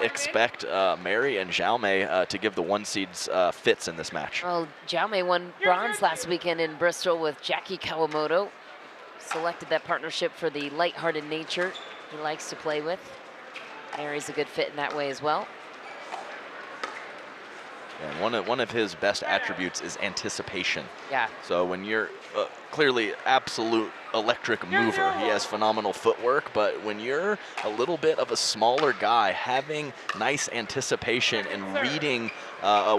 expect Mary and Jaume to give the 1 seeds fits in this match. Well, Jaume won bronze last weekend in Bristol with Jackie Kawamoto. Selected that partnership for the lighthearted nature he likes to play with. Mary's a good fit in that way as well. And one of his best attributes is anticipation. Yeah. So when you're clearly absolute electric mover, he has phenomenal footwork, but when you're a little bit of a smaller guy, having nice anticipation and reading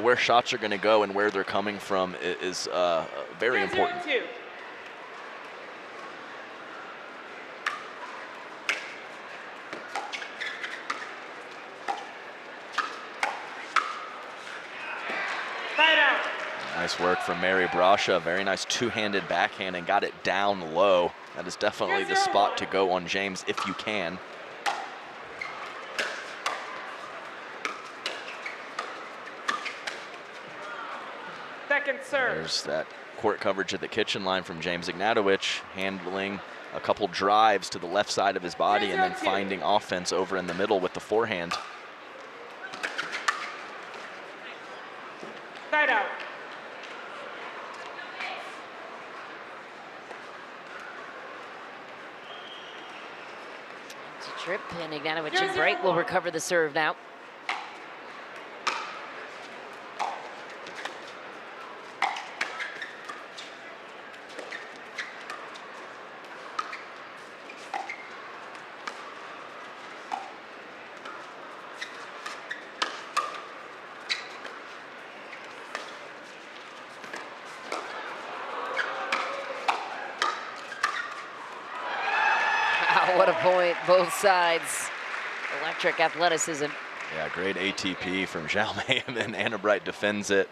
where shots are going to go and where they're coming from is very important. Nice work from Mary Brascia. Very nice two-handed backhand and got it down low. That is definitely the spot to go on James if you can. Second serve. There's that court coverage at the kitchen line from James Ignatowich, handling a couple drives to the left side of his body and then finding offense over in the middle with the forehand. Side out. Trip, and Ignatowich and break will recover the serve now. What a point, both sides. Electric athleticism. Yeah, great ATP from Jaume, and then Anna Bright defends it.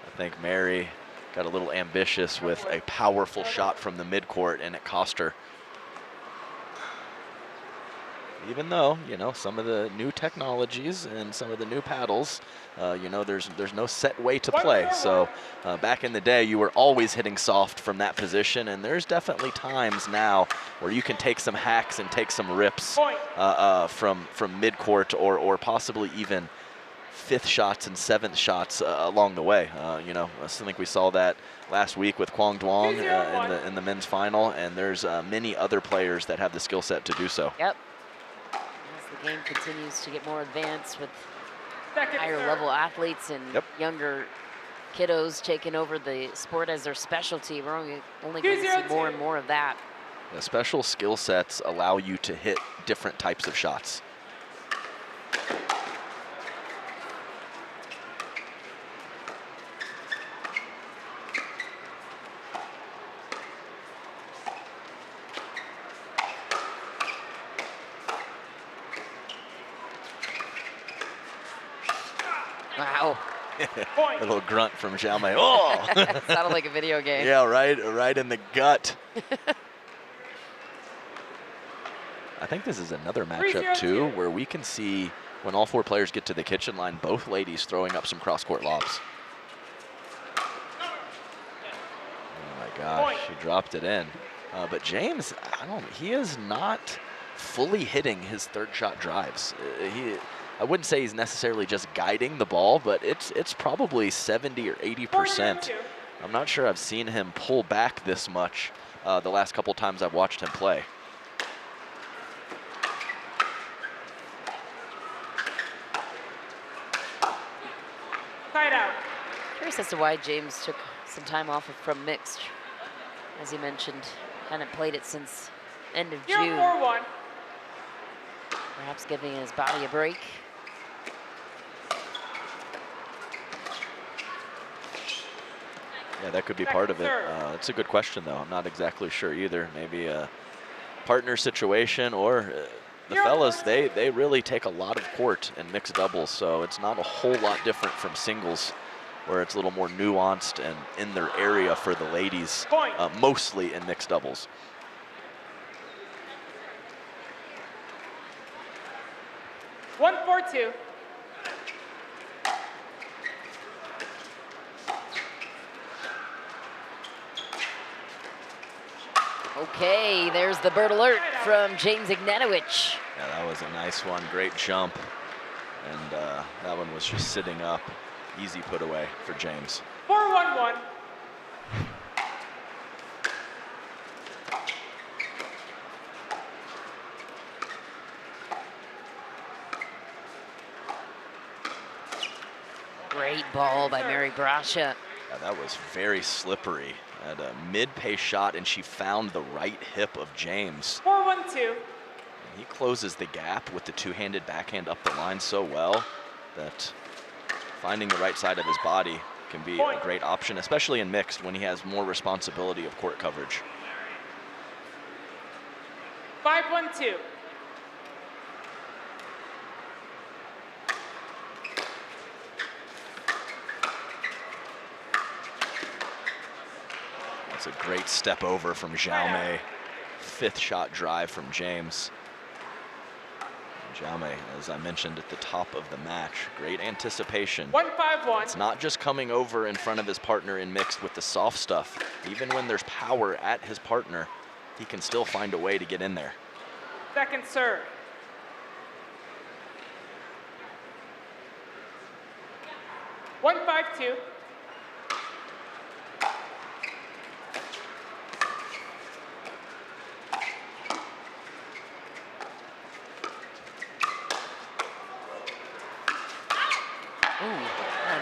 I think Mary got a little ambitious with a powerful shot from the midcourt, and it cost her. Even though, you know, some of the new technologies and some of the new paddles, you know, there's no set way to play. So back in the day, you were always hitting soft from that position, and there's definitely times now where you can take some hacks and take some rips from midcourt or possibly even fifth shots and seventh shots along the way. You know, I think we saw that last week with Quang Duong in the men's final, and there's many other players that have the skill set to do so. Yep. The game continues to get more advanced with higher level athletes and younger kiddos taking over the sport as their specialty. We're only going to see more and more of that. The special skill sets allow you to hit different types of shots. Wow. A little grunt from Jaume. Oh! That sounded like a video game. Yeah, right in the gut. I think this is another matchup too, where we can see when all four players get to the kitchen line, both ladies throwing up some cross-court lobs. Oh my gosh, she dropped it in. But James, he is not fully hitting his third shot drives. I wouldn't say he's necessarily just guiding the ball, but it's probably 70 or 80%. I'm not sure I've seen him pull back this much the last couple times I've watched him play. Side out. Curious as to why James took some time off from mixed. As he mentioned, hadn't played it since end of June. 4-1. Perhaps giving his body a break. Yeah, that could be part of it. It's a good question, though. I'm not exactly sure either. Maybe a partner situation, or the fellas, they really take a lot of court in mixed doubles, so it's not a whole lot different from singles, where it's a little more nuanced and in their area for the ladies, mostly in mixed doubles. One, 4-2. Okay, there's the bird alert from James Ignatowich. Yeah, that was a nice one. Great jump. And that one was just sitting up. Easy put away for James. 4-1-1. Great ball by Mary Brascia. Yeah, that was very slippery. At a mid-pace shot, and she found the right hip of James. 4-1-2. He closes the gap with the two-handed backhand up the line so well that finding the right side of his body can be a great option, especially in mixed when he has more responsibility of court coverage. 5-1-2. That's a great step over from Jaume. Fifth shot drive from James. Jaume, as I mentioned at the top of the match, great anticipation. 1-5-1. It's not just coming over in front of his partner in mixed with the soft stuff. Even when there's power at his partner, he can still find a way to get in there. Second serve. One, 5-2.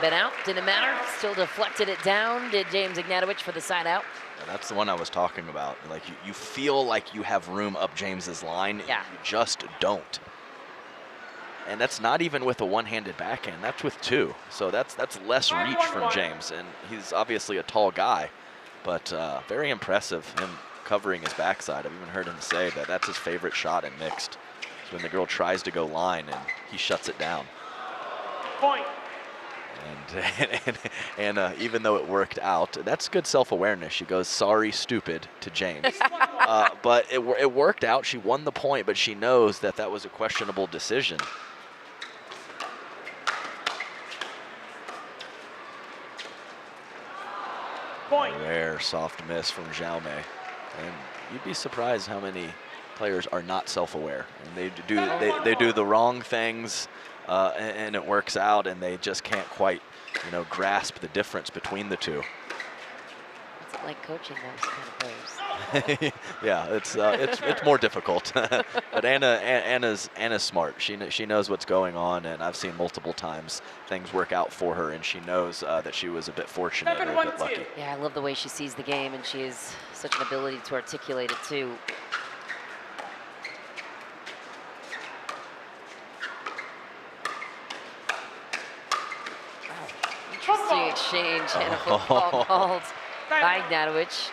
Been out, didn't matter. Still deflected it down. Did James Ignatowich for the side out. Yeah, that's the one I was talking about. Like you feel like you have room up James's line. Yeah. You just don't. And that's not even with a one-handed backhand. That's with two. So that's less reach from James. And he's obviously a tall guy, but very impressive him covering his backside. I've even heard him say that that's his favorite shot in mixed. It's when the girl tries to go line and he shuts it down. Point. And even though it worked out, that's good self-awareness. She goes, "Sorry, stupid," to James. But it worked out. She won the point, but she knows that that was a questionable decision. Point. Rare soft miss from Jaume. And you'd be surprised how many players are not self-aware. And they do the wrong things. And it works out, and they just can't quite, grasp the difference between the two. It's like coaching those kind of players. Yeah, it's more difficult. But Anna's smart. She knows what's going on, and I've seen multiple times things work out for her, and she knows that she was a bit fortunate or a bit lucky. Yeah, I love the way she sees the game, and she has such an ability to articulate it too. Interesting exchange and a football called by Ignatowich.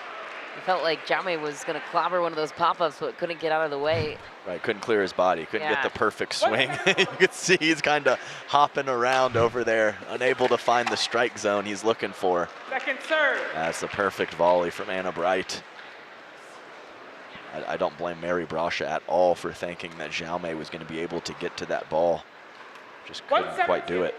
It felt like Jaume was going to clobber one of those pop-ups, but couldn't get out of the way. Right, couldn't clear his body, couldn't get the perfect swing. You could see he's kind of hopping around over there, unable to find the strike zone he's looking for. Second serve. That's the perfect volley from Anna Bright. I don't blame Mary Brascia at all for thinking that Jaume was going to be able to get to that ball. Just couldn't quite do it.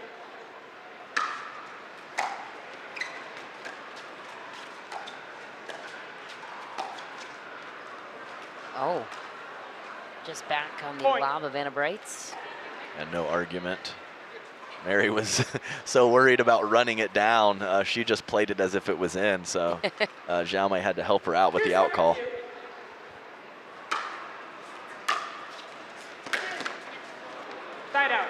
Oh, just back on the lob of Anna Bright's. And no argument. Mary was so worried about running it down, she just played it as if it was in, so Jaume had to help her out with the out call. Side out.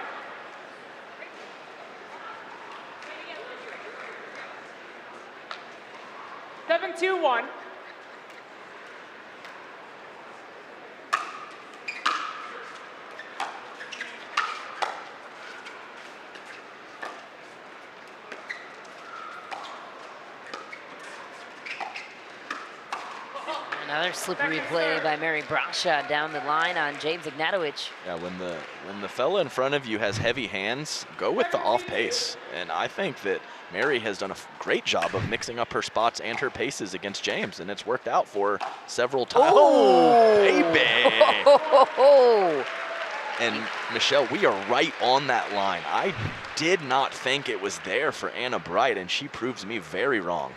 Seven, 2-1. Another slippery play by Mary Brascia down the line on James Ignatowich. Yeah, when the fella in front of you has heavy hands, go with the off pace. And I think that Mary has done a great job of mixing up her spots and her paces against James, and it's worked out for her several times. Oh, baby! Oh. And Michelle, we are right on that line. I did not think it was there for Anna Bright, and she proves me very wrong.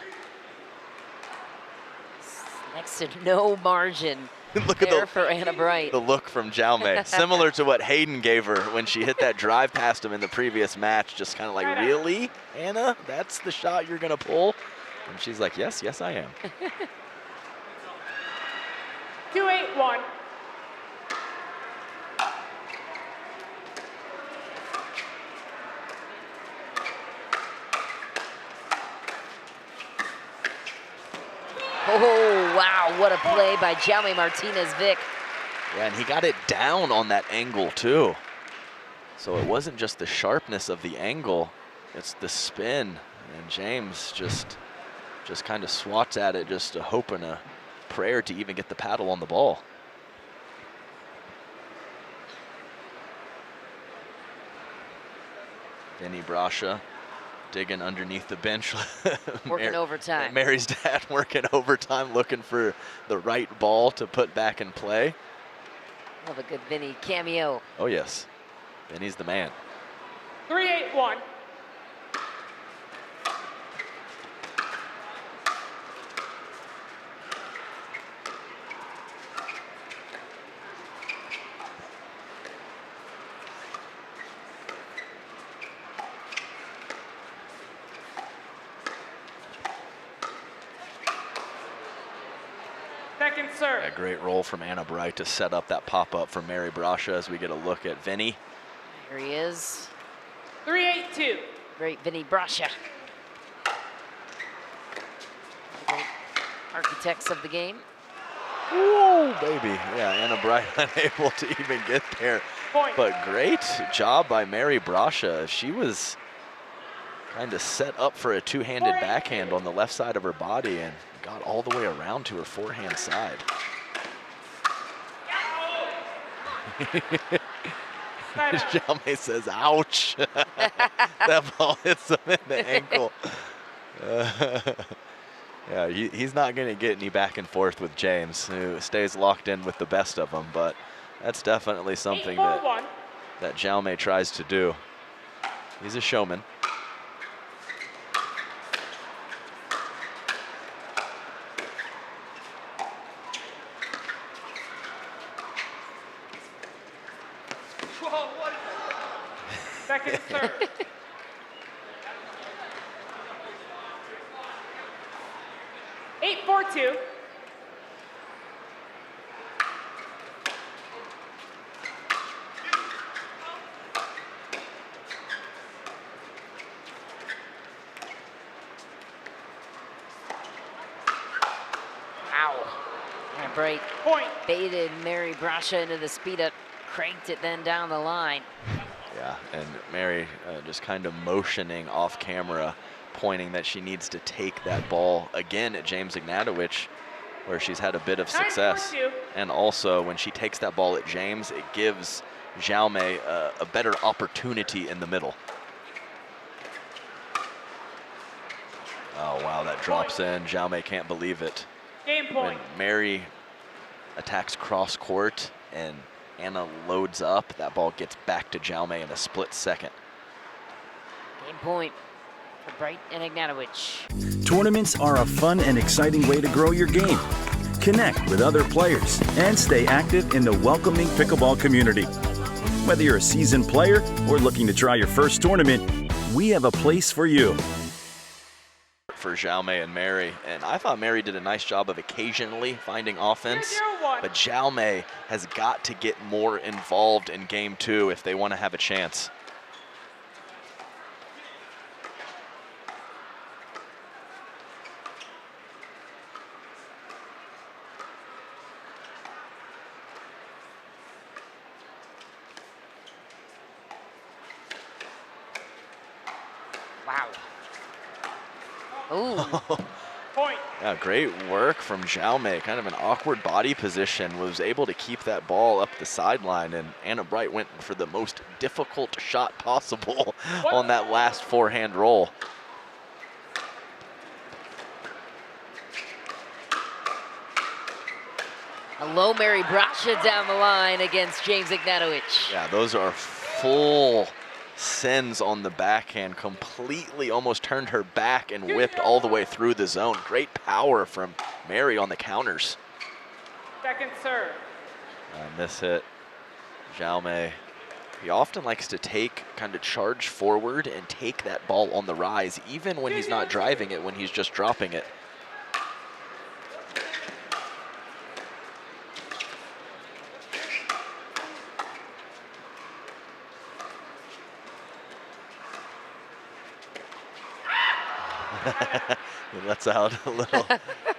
Next to no margin Look at for Anna Bright. the look from Jaume. Similar to what Hayden gave her when she hit that drive past him in the previous match. Just kind of like, really, Anna? That's the shot you're going to pull? And she's like, yes, yes, I am. 2-8-1. Oh, wow, what a play by Jaume Martinez Vich. Yeah, and he got it down on that angle too. So it wasn't just the sharpness of the angle, it's the spin. And James just kind of swats at it, just a hope and a prayer to even get the paddle on the ball. Vinny Brascia digging underneath the bench. Working overtime. Mary's dad working overtime, looking for the right ball to put back in play. Love a good Vinny cameo. Oh, yes. Vinny's the man. 3-8-1. Second serve. A great roll from Anna Bright to set up that pop-up for Mary Brascia as we get a look at Vinny. Here he is. 3-8-2. Great Vinny Brascia. Great architects of the game. Woo, baby. Yeah, Anna Bright unable to even get there. Point. But great job by Mary Brascia. She was kind of set up for a two-handed backhand on the left side of her body and got all the way around to her forehand side. Jaume says, ouch. That ball hits him in the ankle. Yeah, he's not going to get any back and forth with James, who stays locked in with the best of them, but that's definitely something that Jaume tries to do. He's a showman. Second serve. Eight, 4-2. Wow. And Bright Point. baited Mary Brascia into the speed up, cranked it then down the line. Yeah, and Mary just kind of motioning off camera, pointing that she needs to take that ball again at James Ignatowich, where she's had a bit of success. 9-4-2. And also, when she takes that ball at James, it gives Jaume a better opportunity in the middle. Oh, wow, that drops in. Jaume can't believe it. Game When point. Mary attacks cross court and Anna loads up, that ball gets back to Jaume in a split second. Game point for Bright and Ignatowich. Tournaments are a fun and exciting way to grow your game. Connect with other players and stay active in the welcoming pickleball community. Whether you're a seasoned player or looking to try your first tournament, we have a place for you. For Jaume and Mary, and I thought Mary did a nice job of occasionally finding offense, 0-1. but Jaume has got to get more involved in game two if they want to have a chance. Wow. Ooh. Point. Yeah, great work from Jaume. Kind of an awkward body position, was able to keep that ball up the sideline, and Anna Bright went for the most difficult shot possible on that last forehand roll. Hello, Mary Brascia down the line against James Ignatowich. Yeah, those are full sends on the backhand, completely almost turned her back and whipped all the way through the zone. Great power from Mary on the counters. Second serve. Miss hit. Jaume, he often likes to kind of charge forward and take that ball on the rise, even when he's not driving it, when he's just dropping it. He lets out a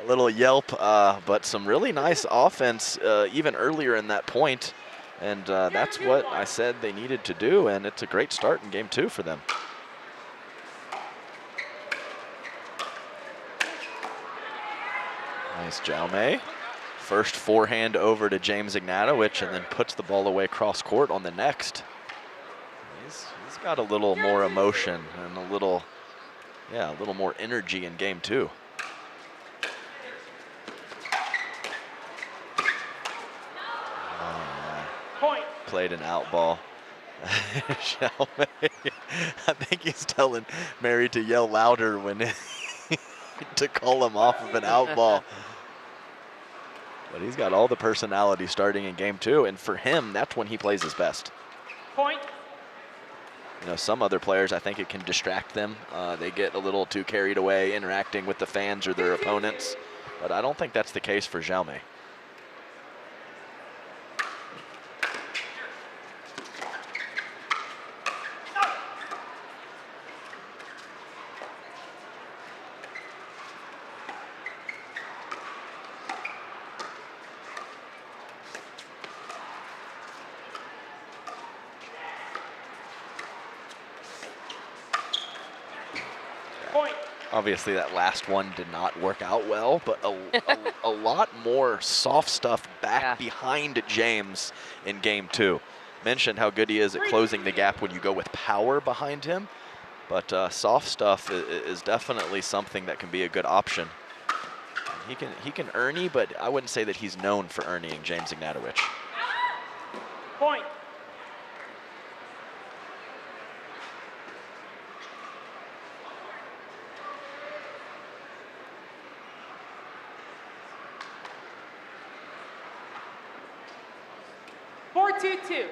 little yelp, but some really nice offense even earlier in that point. And that's what I said they needed to do, and it's a great start in game 2 for them. Nice Jaume. First forehand over to James Ignatowich, and then puts the ball away cross court on the next. He's got a little more emotion and a little more energy in game 2. Point. Played an out ball. Jaume, I think he's telling Mary to yell louder when to call him off of an out ball. But he's got all the personality starting in game 2, and for him, that's when he plays his best. Point. You know, some other players, I think it can distract them. They get a little too carried away interacting with the fans or their opponents, but I don't think that's the case for Jaume. Obviously, that last one did not work out well, but a lot more soft stuff back behind James in game 2. Mentioned how good he is at closing the gap when you go with power behind him, but soft stuff is definitely something that can be a good option. He can Ernie, but I wouldn't say that he's known for Ernieing James Ignatowich. Point. Four, 2-2.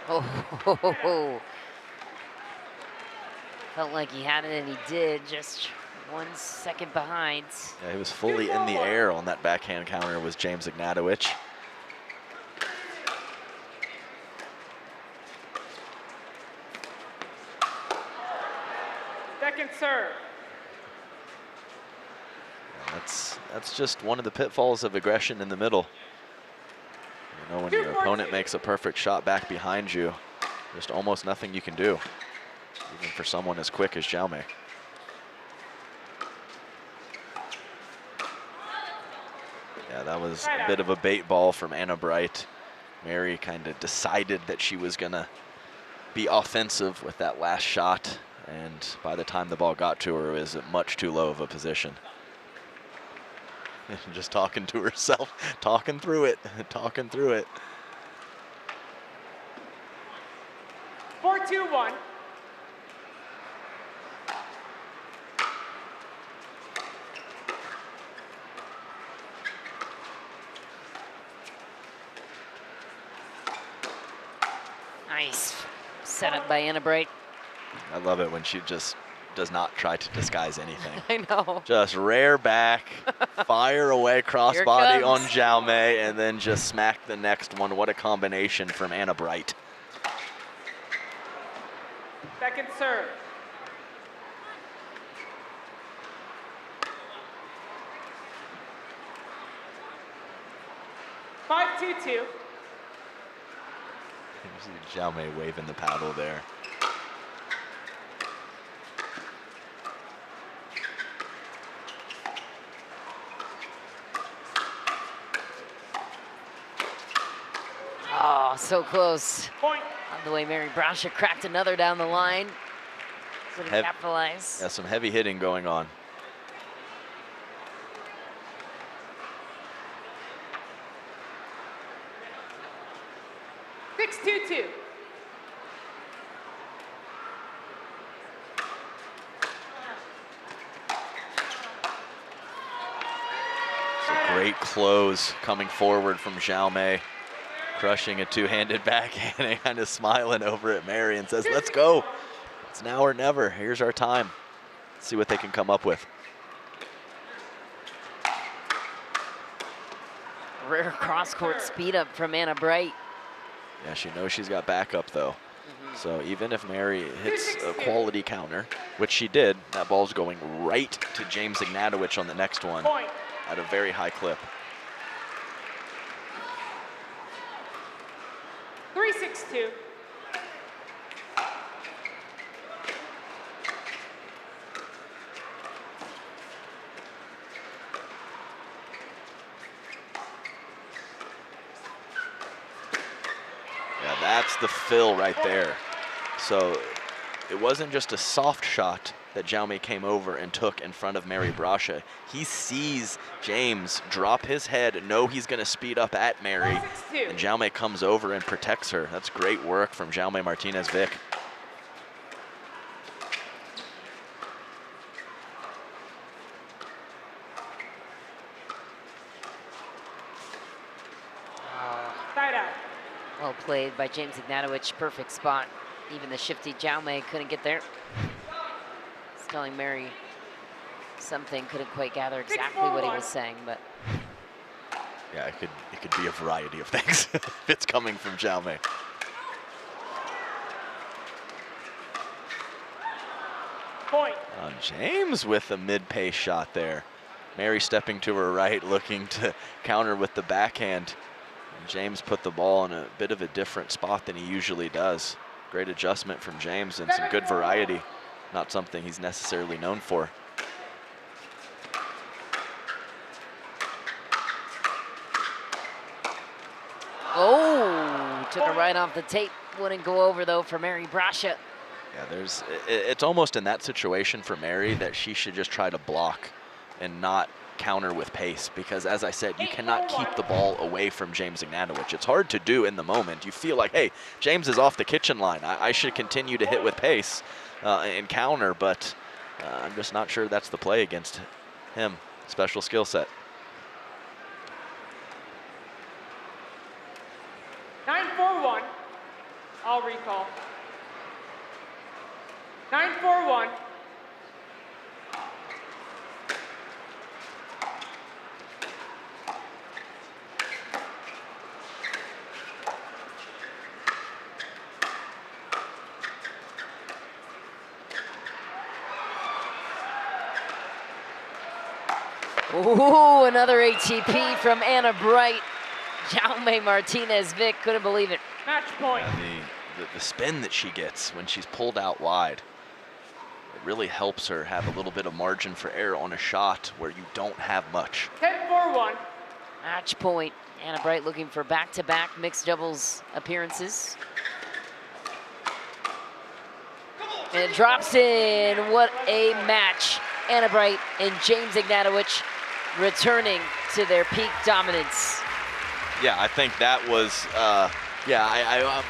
Oh, felt like he had it, and he did. Just 1 second behind. Yeah, he was fully in the air on that backhand counter was James Ignatowich. Second serve. That's just one of the pitfalls of aggression in the middle. You know, when your opponent makes a perfect shot back behind you, just almost nothing you can do, even for someone as quick as Jaume. Yeah, that was a bit of a bait ball from Anna Bright. Mary kind of decided that she was gonna be offensive with that last shot, and by the time the ball got to her, it was at much too low of a position. Just talking to herself, talking through it, talking through it. 4-2-1. Nice set up by Anna Bright. I love it when she just does not try to disguise anything. I know. Just rear back, fire away crossbody on Jaume, and then just smack the next one. What a combination from Anna Bright. Second serve. Five, 2-2. Jaume waving the paddle there. Oh, so close. Point. On the way, Mary Brascia cracked another down the line. Couldn't capitalize. Yeah, some heavy hitting going on. 6-2-2. Great close coming forward from Jaume, crushing a two-handed backhand and kind of smiling over at Mary and says, let's go. It's now or never. Here's our time. Let's see what they can come up with. Rare cross-court speed up from Anna Bright. Yeah, she knows she's got backup though. So even if Mary hits a quality counter, which she did, that ball's going right to James Ignatowich on the next one at a very high clip. 3-6-2. Yeah, that's the fill right there. So it wasn't just a soft shot that Jaume came over and took in front of Mary Brascia. He sees James drop his head, know he's going to speed up at Mary, and Jaume comes over and protects her. That's great work from Jaume Martinez Vich. Side out. Well played by James Ignatowich, perfect spot. Even the shifty Jaume couldn't get there. He's telling Mary something, couldn't quite gather exactly what he was saying, but. Yeah, it could be a variety of things if it's coming from Jaume. Point. James with a mid-pace shot there. Mary stepping to her right, looking to counter with the backhand. And James put the ball in a bit of a different spot than he usually does. Great adjustment from James and some good variety. Not something he's necessarily known for. Oh, took her right off the tape. Wouldn't go over though for Mary Brascia. Yeah, it's almost in that situation for Mary that she should just try to block and not counter with pace, because as I said, you cannot keep the ball away from James Ignatowich. It's hard to do in the moment. You feel like, hey, James is off the kitchen line. I should continue to hit with pace and counter, but I'm just not sure that's the play against him. Special skill set. 9-4-1. I'll recall. 9-4-1. Ooh, another ATP from Anna Bright. Jaume Martinez Vich couldn't believe it. Match point. The spin that she gets when she's pulled out wide, it really helps her have a little bit of margin for error on a shot where you don't have much. 10-4-1. Match point. Anna Bright looking for back-to-back mixed doubles appearances. And it drops in. What a match. Anna Bright and James Ignatowich returning to their peak dominance. Yeah, I think that was,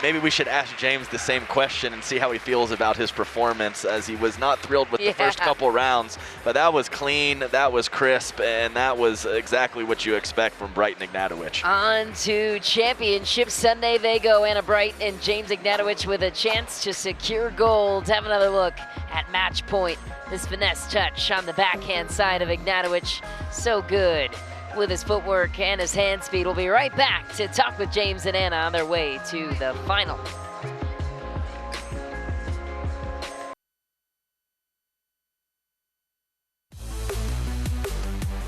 maybe we should ask James the same question and see how he feels about his performance, as he was not thrilled with the first couple rounds, but that was clean, that was crisp, and that was exactly what you expect from Bright and Ignatowich. On to Championship Sunday they go. Anna Bright and James Ignatowich with a chance to secure gold. Have another look at match point. This finesse touch on the backhand side of Ignatowich, so good with his footwork and his hand speed. We'll be right back to talk with James and Anna on their way to the final.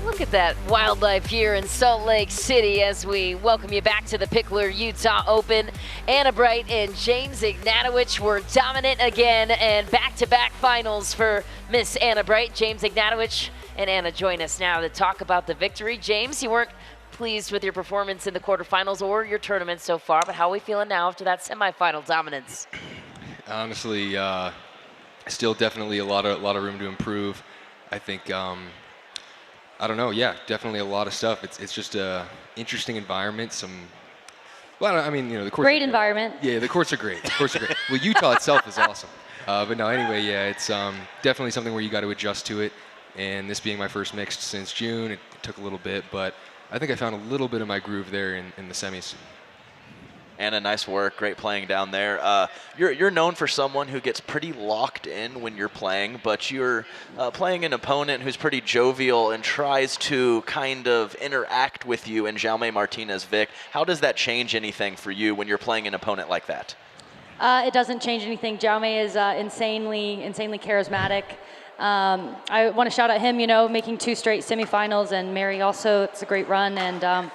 Look at that wildlife here in Salt Lake City as we welcome you back to the Picklr Utah Open. Anna Bright and James Ignatowich were dominant again, and back-to-back finals for Miss Anna Bright. James Ignatowich and Anna join us now to talk about the victory. James, you weren't pleased with your performance in the quarterfinals or your tournament so far, but how are we feeling now after that semifinal dominance? Honestly, still definitely a lot of room to improve. I think, I don't know, yeah, definitely a lot of stuff. It's just a interesting environment. Well, I mean, the courts. Great environment. Yeah, the courts are great. The courts are great. Well, Utah itself is awesome. But no, anyway, yeah, it's definitely something where you got to adjust to it. And this being my first mixed since June, it took a little bit, but I think I found a little bit of my groove there in the semis. Anna, nice work. Great playing down there. You're known for someone who gets pretty locked in when you're playing, but you're playing an opponent who's pretty jovial and tries to kind of interact with you in Jaume Martinez Vich. How does that change anything for you when you're playing an opponent like that? It doesn't change anything. Jaume is insanely charismatic. I want to shout out him, making 2 straight semifinals, and Mary also. It's a great run, and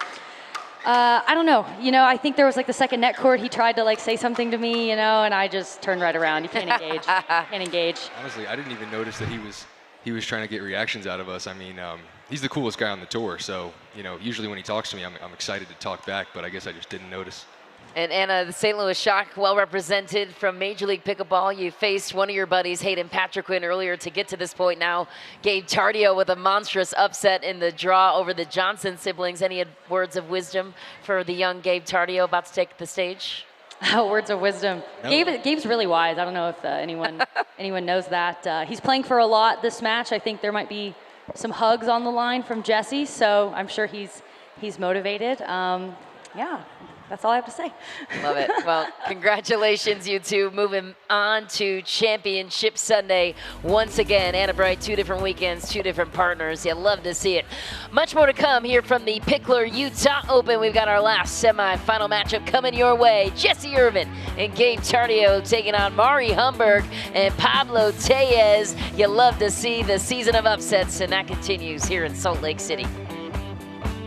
I don't know. I think there was the second net court. He tried to say something to me, and I just turned right around. You can't engage. Can't engage. Honestly, I didn't even notice that he was trying to get reactions out of us. I mean, he's the coolest guy on the tour, so usually when he talks to me, I'm excited to talk back, but I guess I just didn't notice. And Anna, the St. Louis Shock, well represented from Major League Pickleball. You faced one of your buddies, Hayden Patriquin, earlier to get to this point now. Gabe Tardio with a monstrous upset in the draw over the Johnson siblings. Any words of wisdom for the young Gabe Tardio about to take the stage? Words of wisdom. No. Gabe's really wise. I don't know if anyone knows that. He's playing for a lot this match. I think there might be some hugs on the line from Jesse, so I'm sure he's motivated. Yeah. That's all I have to say. Love it. Well, congratulations, you two. Moving on to Championship Sunday. Once again, Anna Bright, 2 different weekends, 2 different partners. You love to see it. Much more to come here from the Picklr Utah Open. We've got our last semifinal matchup coming your way. Jesse Irvin and Gabe Tardio taking on Mari Humberg and Pablo Tellez. You love to see the season of upsets, and that continues here in Salt Lake City.